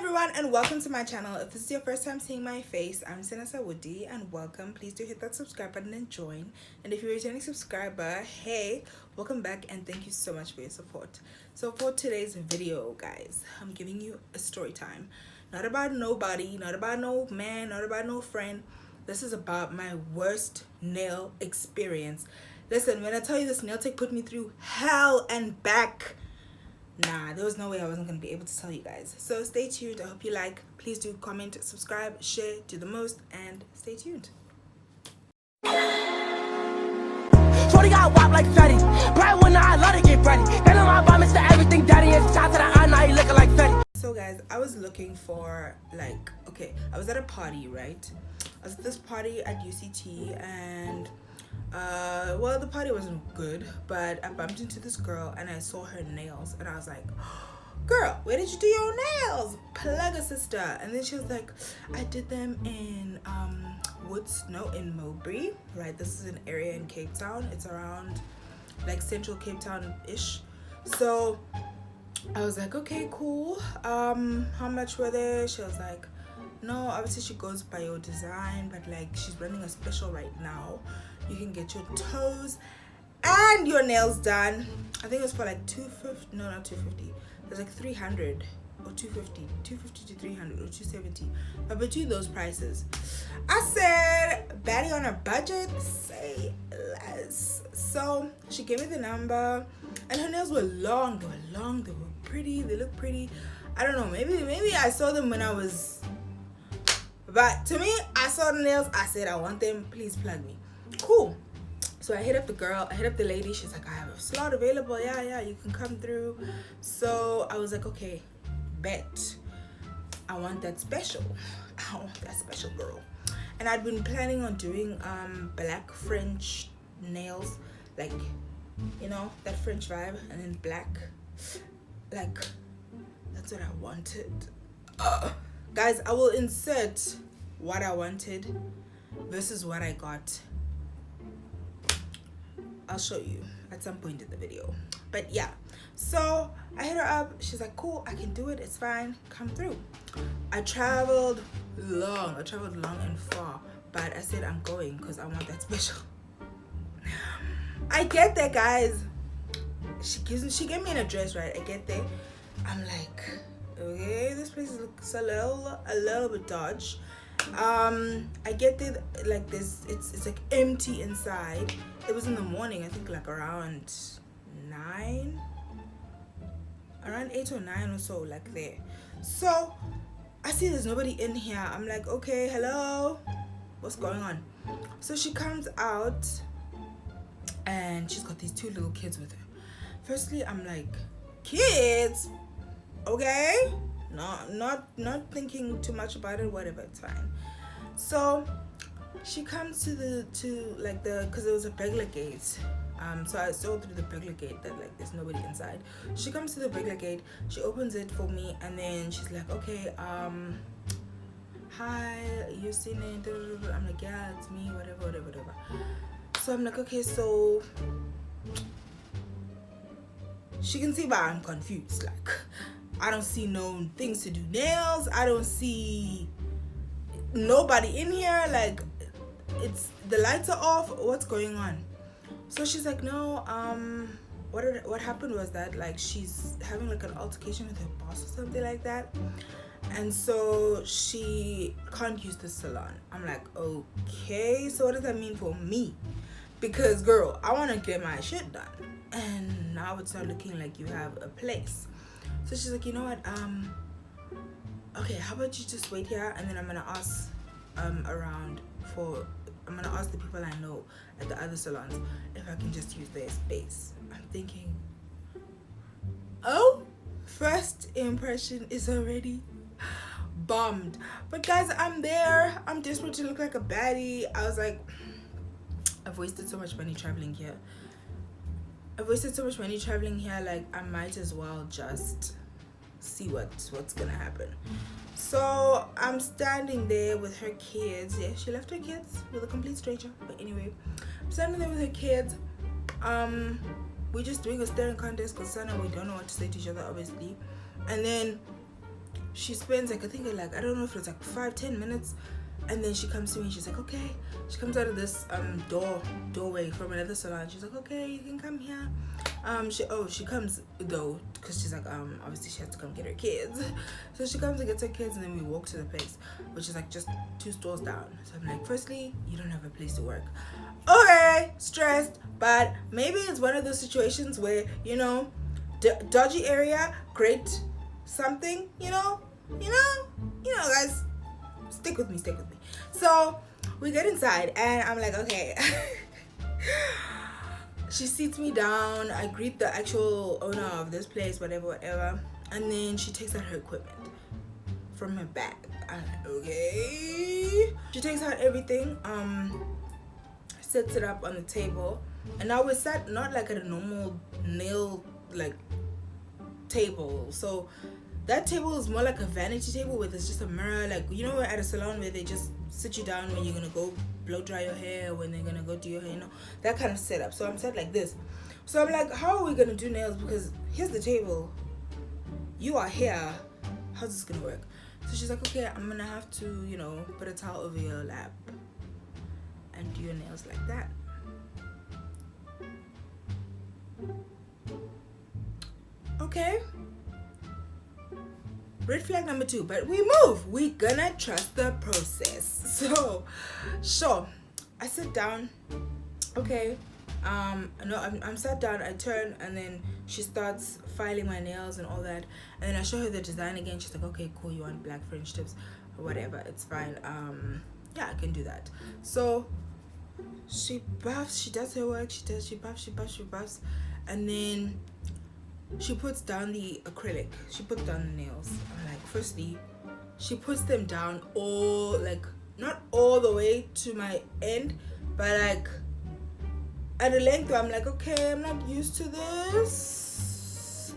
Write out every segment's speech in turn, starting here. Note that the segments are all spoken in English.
everyone, and welcome to my channel. If this is your first time seeing my face, I'm Sine Sawuti, and welcome. Please do hit that subscribe button and join. And if you're a returning subscriber, hey, welcome back and thank you so much for your support. So for today's video, guys, I'm giving you a story time. Not about nobody, not about no man, not about no friend. This is about my worst nail experience. Listen, when I tell you this nail tech put me through hell and back, nah, there was no way I wasn't going to be able to tell you guys. So stay tuned. I hope you like. Please do comment, subscribe, share, do the most, and stay tuned. Shorty got wop like Fetty. Right when I let it get ready. And on my bum, it's everything daddy. And shots to the eye, now he looking like Fetty. So guys, I was looking for I was at a party, right? I was at this party at UCT and well, the party wasn't good, but I bumped into this girl and I saw her nails and I was like, girl, where did you do your nails? Plug a sister. And then she was like, I did them in in Mowbray, right? This is an area in Cape Town. It's around like central Cape Town ish. So I was like, okay, cool. How much were they? She was like, no, obviously she goes by your design, but like she's running a special right now. You can get your toes and your nails done. I think it was for like 250. No, not 250. It was like 300 or 250 to 300 or 270. But between those prices, I said, baddie on a budget, say less. So she gave me the number, and her nails were long. They were long. They were pretty. They look pretty. I don't know. Maybe I saw them when I was. But to me, I saw the nails. I said, I want them. Please plug me. Cool. So I hit up the girl. I hit up the lady. She's like, I have a slot available. Yeah, you can come through. So I was like, okay, bet. I want that special. I want that special girl. And I'd been planning on doing black French nails, like, you know, that French vibe, and then black. Like, that's what I wanted. Guys, I will insert what I wanted versus what I got. I'll show you at some point in the video. But yeah, so I hit her up. She's like, cool, I can do it. It's fine. Come through. I traveled long and far, but I said I'm going because I want that special. I get there, guys. She gave me an address, right? I get there. I'm like, okay, this place looks a little bit dodgy. I get there, like this, it's like empty inside. It was in the morning, I think like around 8 or 9 or so, like there. So I see there's nobody in here. I'm like, okay, hello, what's going on? So she comes out and she's got these 2 little kids with her. Firstly, I'm like, kids? Okay, not thinking too much about it, whatever, it's fine. So she comes because there was a burglar gate, so I saw through the burglar gate that like there's nobody inside. She comes to the burglar gate, she opens it for me, and then she's like, okay, hi, you seen it? I'm like, yeah, it's me, whatever. So I'm like, okay, so she can see why I'm confused. Like, I don't see no things to do nails. I don't see nobody in here. Like, it's the lights are off. What's going on? So she's like, no, what happened was that like she's having like an altercation with her boss or something like that, and so she can't use the salon. I'm like, okay, so what does that mean for me? Because girl, I want to get my shit done, and now it's not looking like you have a place. So she's like, you know what, okay, how about you just wait here, and then I'm gonna ask I'm gonna ask the people I know at the other salons if I can just use their space. I'm thinking, oh, first impression is already bombed. But guys, I'm there. I'm desperate to look like a baddie. I was like, I've wasted so much money traveling here. Like, I might as well just see what's gonna happen. So I'm standing there with her kids. Yeah, she left her kids with a complete stranger, but anyway, I'm standing there with her kids. We're just doing a staring contest because Sana, we don't know what to say to each other, obviously. And then she spends like, I think like, I don't know if it was like 5-10 minutes, and then she comes to me and she's like, okay. She comes out of this doorway from another salon. She's like, okay, you can come here. She comes though, because she's like, obviously she has to come get her kids. So she comes and gets her kids, and then we walk to the place, which is like just 2 stores down. So I'm like, firstly, you don't have a place to work. Okay, stressed, but maybe it's one of those situations where, you know, dodgy area, great something, you know, guys, stick with me. So we get inside, and I'm like, okay. She seats me down. I greet the actual owner of this place, whatever, and then she takes out her equipment from her bag. I'm like, okay. She takes out everything, sets it up on the table, and now we're sat not like at a normal nail like table. So that table is more like a vanity table where there's just a mirror, like, you know, at a salon where they just sit you down when you're gonna go blow dry your hair, when they're gonna go do your hair, you know, that kind of setup. So I'm set like this. So I'm like, how are we gonna do nails? Because here's the table, you are here, how's this gonna work? So she's like, okay, I'm gonna have to, you know, put a towel over your lap and do your nails like that. Okay, red flag number 2, but we move. We gonna trust the process. So sure, I sit down. Okay, no, I'm sat down. I turn, and then she starts filing my nails and all that, and then I show her the design again. She's like, okay, cool, you want black French tips or whatever, it's fine. Yeah, I can do that. So she buffs, she does her work, she buffs, and then she puts down the acrylic. She puts down the nails. I'm like, firstly, she puts them down all, like, not all the way to my end, but like at a length where I'm like, okay, I'm not used to this.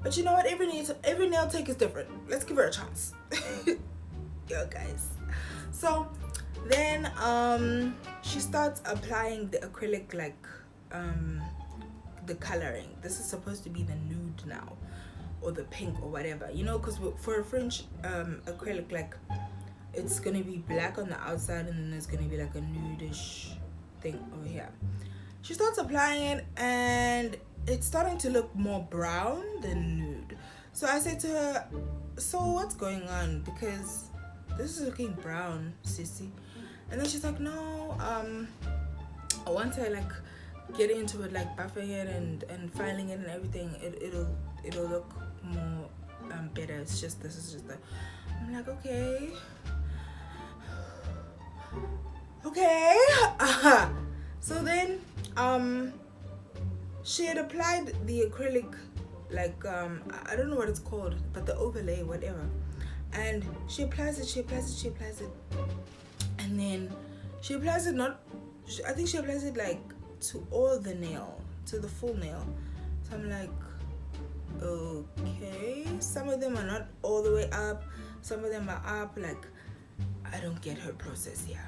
But you know what? Every nail take is different. Let's give her a chance. Yo, guys. So then she starts applying the acrylic, like the coloring. This is supposed to be the nude now, or the pink, or whatever, you know, because for a French acrylic, like, it's gonna be black on the outside, and then there's gonna be like a nudish thing over here. She starts applying it, and it's starting to look more brown than nude. So I said to her, so what's going on, because this is looking brown, sissy. And then she's like, no, once I like get into it, like buffing it and filing it and everything, it'll look more better. It's just, this is just the, I'm like, okay. So then she had applied the acrylic, like I don't know what it's called, but the overlay, whatever, and she applies it, and then she applies it, I think she applies it like to all the nail, to the full nail. So I'm like, okay, some of them are not all the way up, some of them are up, like, I don't get her process here.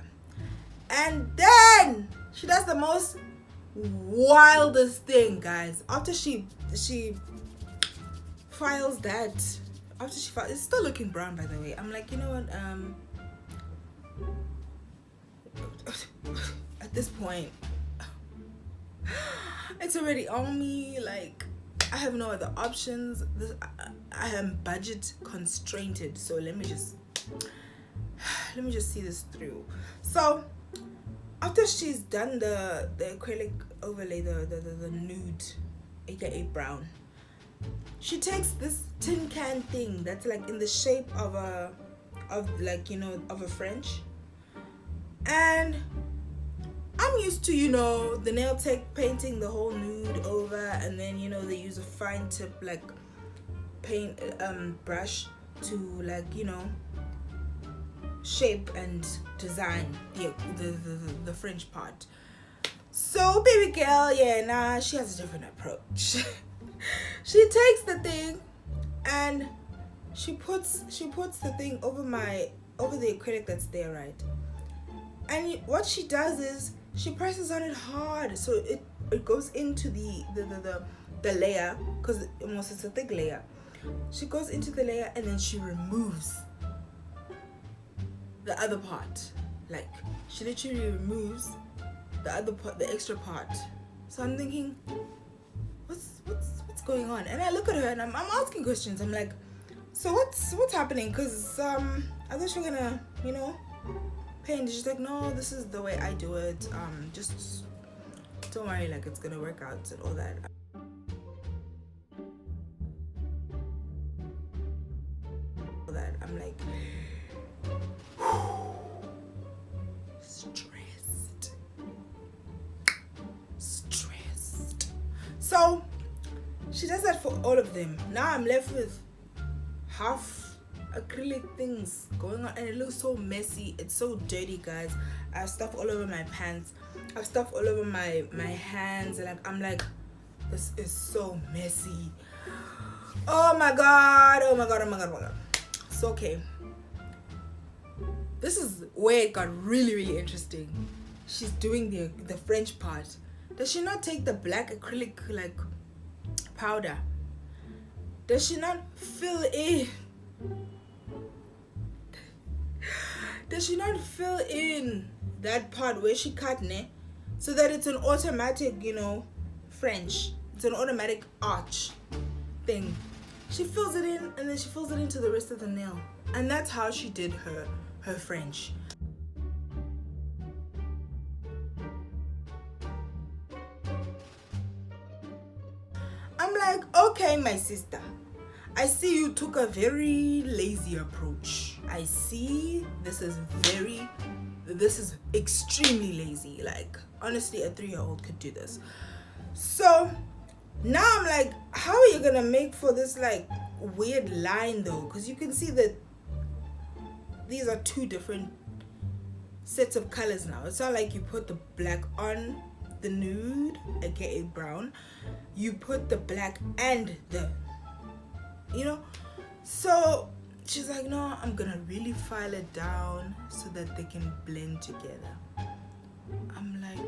And then she does the most wildest thing, guys. After she files that, it's still looking brown, by the way. I'm like, you know what, at this point, it's already on me. Like, I have no other options. I am budget constrained, so let me just see this through. So after she's done the acrylic overlay, the nude, aka brown, she takes this tin can thing that's like in the shape of a French, and I'm used to, you know, the nail tech painting the whole nude over, and then, you know, they use a fine tip like paint brush to, like, you know, shape and design the French part. So baby girl, she has a different approach. She takes the thing and she puts the thing over the acrylic that's there, right? And what she does is she presses on it hard, so it goes into the layer, because it's a thick layer. She goes into the layer and then she removes the other part. Like, she literally removes the other part, the extra part. So I'm thinking, what's going on? And I look at her and I'm asking questions. I'm like, so what's happening? Because I thought you were gonna, you know, paint. She's like, no, this is the way I do it. Just don't worry, like it's gonna work out and all that. I'm like, stressed. So she does that for all of them. Now I'm left with half acrylic things going on, and it looks so messy. It's so dirty, guys. I have stuff all over my pants. I have stuff all over my hands, and I'm like, this is so messy. Oh my god. So okay, this is where it got really interesting. She's doing the French part. Does she not take the black acrylic like powder? Does she not fill in? Does she not fill in that part where she cut so that it's an automatic, you know, French? It's an automatic arch thing. She fills it in and then she fills it into the rest of the nail. And that's how she did her French. I'm like, okay, my sister, I see you took a very lazy approach. I see this is extremely lazy. Like, honestly, a 3-year-old could do this. So now I'm like, how are you gonna make for this like weird line though? Because you can see that these are two different sets of colors now. It's not like you put the black on the nude, aka brown. You put the black and the, you know. So she's like, no, I'm gonna really file it down so that they can blend together. I'm like,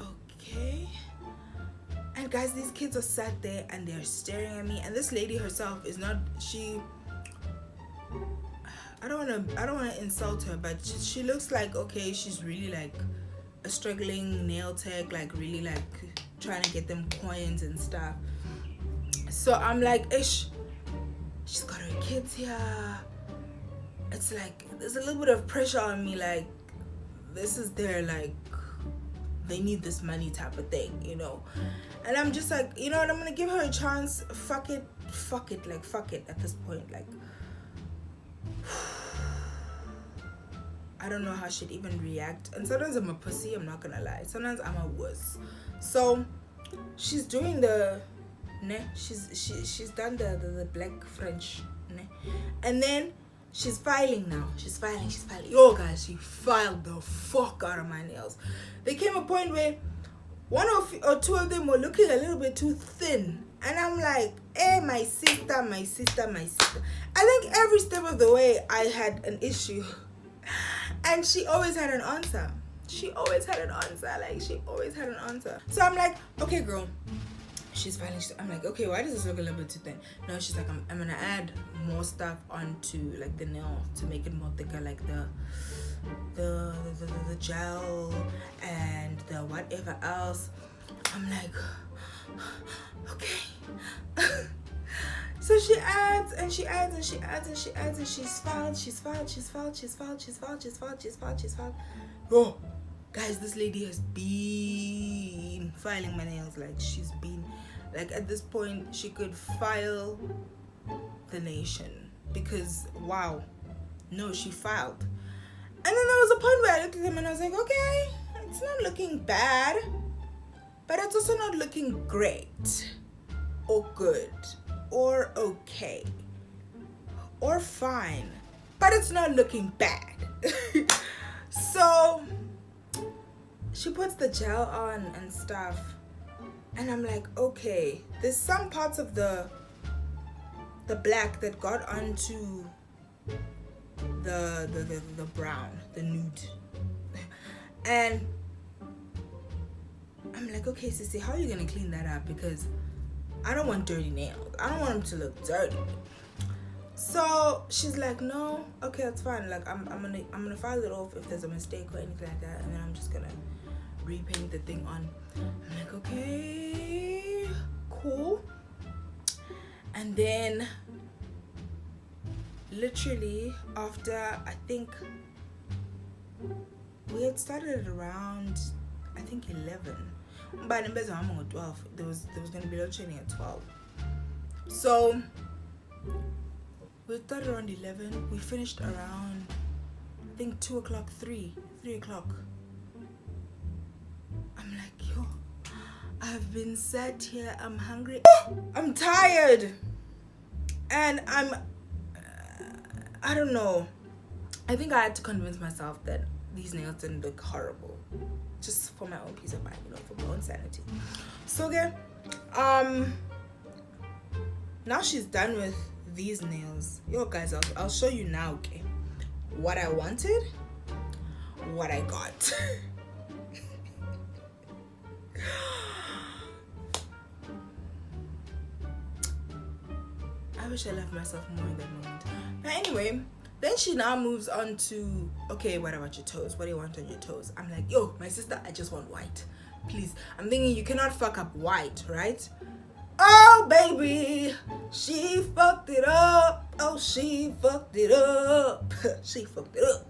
okay. And guys, these kids are sat there and they're staring at me, and this lady herself is not, I don't want to insult her, but she looks like, okay, she's really like a struggling nail tech, like really like trying to get them coins and stuff. So I'm like, ish, she's got her kids here. It's like there's a little bit of pressure on me, like this is their, like, they need this money type of thing, you know. And I'm just like, you know what, I'm gonna give her a chance. Fuck it at this point. Like, I don't know how she'd even react. And sometimes I'm a pussy, I'm not gonna lie. Sometimes I'm a wuss. So she's doing the she's done the black French, and then she's filing now. She's filing. Yo guys, she filed the fuck out of my nails. There came a point where one or two of them were looking a little bit too thin, and I'm like, hey, my sister. I think every step of the way I had an issue, and she always had an answer. So I'm like, okay, girl. She's filing. I'm like, okay, why does this look a little bit too thin? No, she's like, I'm gonna add more stuff onto like the nail to make it more thicker, like the gel and the whatever else. I'm like, okay. So she adds and she's filed. Oh, guys, this lady has been filing my nails. Like, she's been, like, at this point she could file the nation, because wow, no, she filed. And then there was a point where I looked at them and I was like, okay, it's not looking bad, but it's also not looking great or good or okay or fine, but it's not looking bad. So she puts the gel on and stuff, and I'm like, okay, there's some parts of the black that got onto the brown, the nude, and I'm like, okay, sissy, how are you gonna clean that up? Because I don't want dirty nails. I don't want them to look dirty. So she's like, no, okay, that's fine. Like I'm gonna file it off if there's a mistake or anything like that, and then I'm just gonna repaint the thing on. I'm like, okay, cool. And then literally after, I think we had started around, I think 11. By the best, I'm on 12. There was gonna be load shedding at 12. So we started around 11. We finished around, I think 2 o'clock, 3 o'clock. I'm like, yo, I've been sat here. I'm hungry. I'm tired, and I don't know. I think I had to convince myself that these nails didn't look horrible, just for my own peace of mind, you know, for my own sanity. So okay, now she's done with these nails. Yo guys, I'll show you now, okay, what I wanted, what I got. I wish I left myself more in that moment. But anyway, then she now moves on to, okay, what about your toes? What do you want on your toes? I'm like, yo, my sister, I just want white, please. I'm thinking you cannot fuck up white, right? Oh baby, she fucked it up. Oh, she fucked it up. She fucked it up.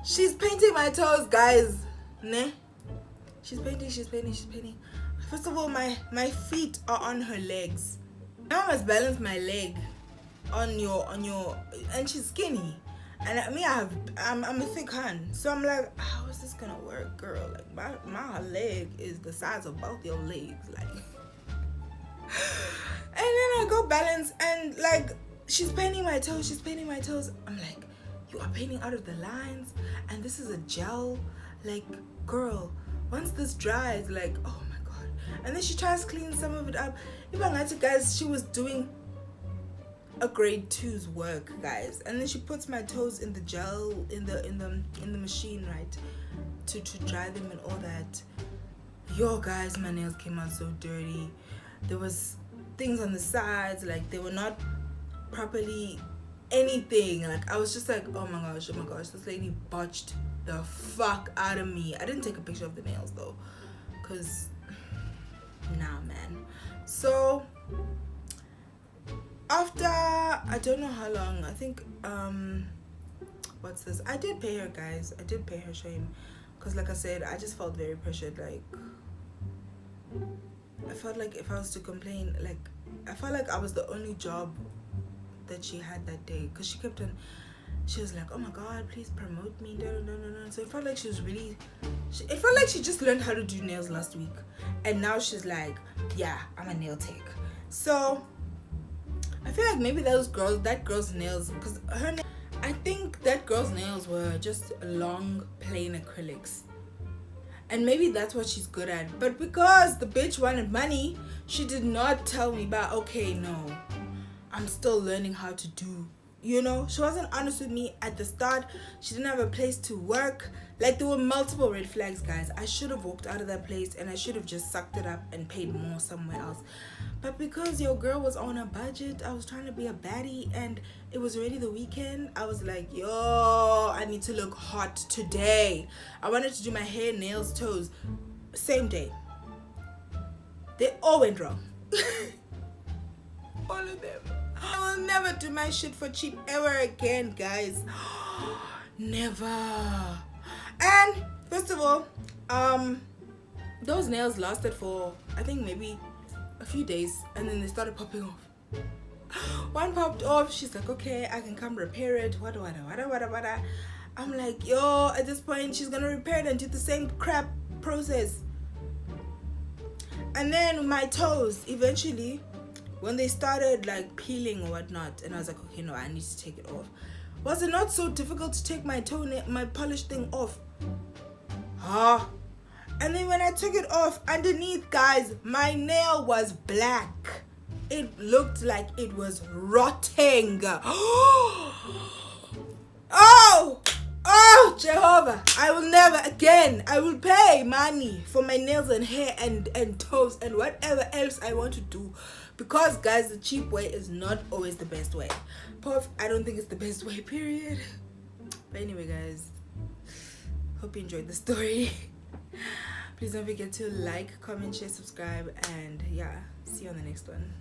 She's painting my toes, guys. Ne? She's painting. First of all, my feet are on her legs. Now I must balance my leg on your, and she's skinny, and I'm a thick hand, so I'm like, how is this gonna work, girl? Like my leg is the size of both your legs, like. And then I go balance, and like she's painting my toes. I'm like, you are painting out of the lines, and this is a gel, like, girl, once this dries, like, oh my god. And then she tries to clean some of it up. Even like, guys, she was doing a grade 2's work, guys, and then she puts my toes in the gel in the machine, right, to dry them and all that. Yo guys, my nails came out so dirty. There was things on the sides, like they were not properly anything. Like I was just like, oh my gosh, this lady botched the fuck out of me. I didn't take a picture of the nails though, cause nah, man. So after, I don't know how long, I think what's this, I did pay her, guys. I did pay her, shame, because like I said, I just felt very pressured. Like I felt like if I was to complain, like I felt like I was the only job that she had that day, because she was like, oh my god, please promote me, no. So it felt like she was really, it felt like she just learned how to do nails last week, and now she's like, yeah, I'm a nail tech. So I feel like maybe that girl's nails, because I think that girl's nails were just long plain acrylics, and maybe that's what she's good at. But because the bitch wanted money, she did not tell me about, okay, no, I'm still learning how to do, you know. She wasn't honest with me at the start. She didn't have a place to work. Like, there were multiple red flags, guys. I should have walked out of that place, and I should have just sucked it up and paid more somewhere else. But because your girl was on a budget, I was trying to be a baddie, and it was already the weekend. I was like, yo, I need to look hot today. I wanted to do my hair, nails, toes, same day. They all went wrong. All of them. I will never do my shit for cheap ever again, guys. Never. And first of all, those nails lasted for, I think, maybe a few days, and then they started popping off. One popped off. She's like, okay, I can come repair it. Wada. I'm like, yo, at this point she's gonna repair it and do the same crap process. And then my toes, eventually, when they started like peeling or whatnot, and I was like, okay, no, I need to take it off. Was it not so difficult to take my polished thing off? And then when I took it off, underneath, guys, my nail was black. It looked like it was rotting. Oh, Oh, Jehovah, I will never again. I will pay money for my nails and hair and toes and whatever else I want to do. Because, guys, the cheap way is not always the best way. I don't think it's the best way, period. But anyway, guys, hope you enjoyed the story. Please don't forget to like, comment, share, subscribe, and yeah, see you on the next one.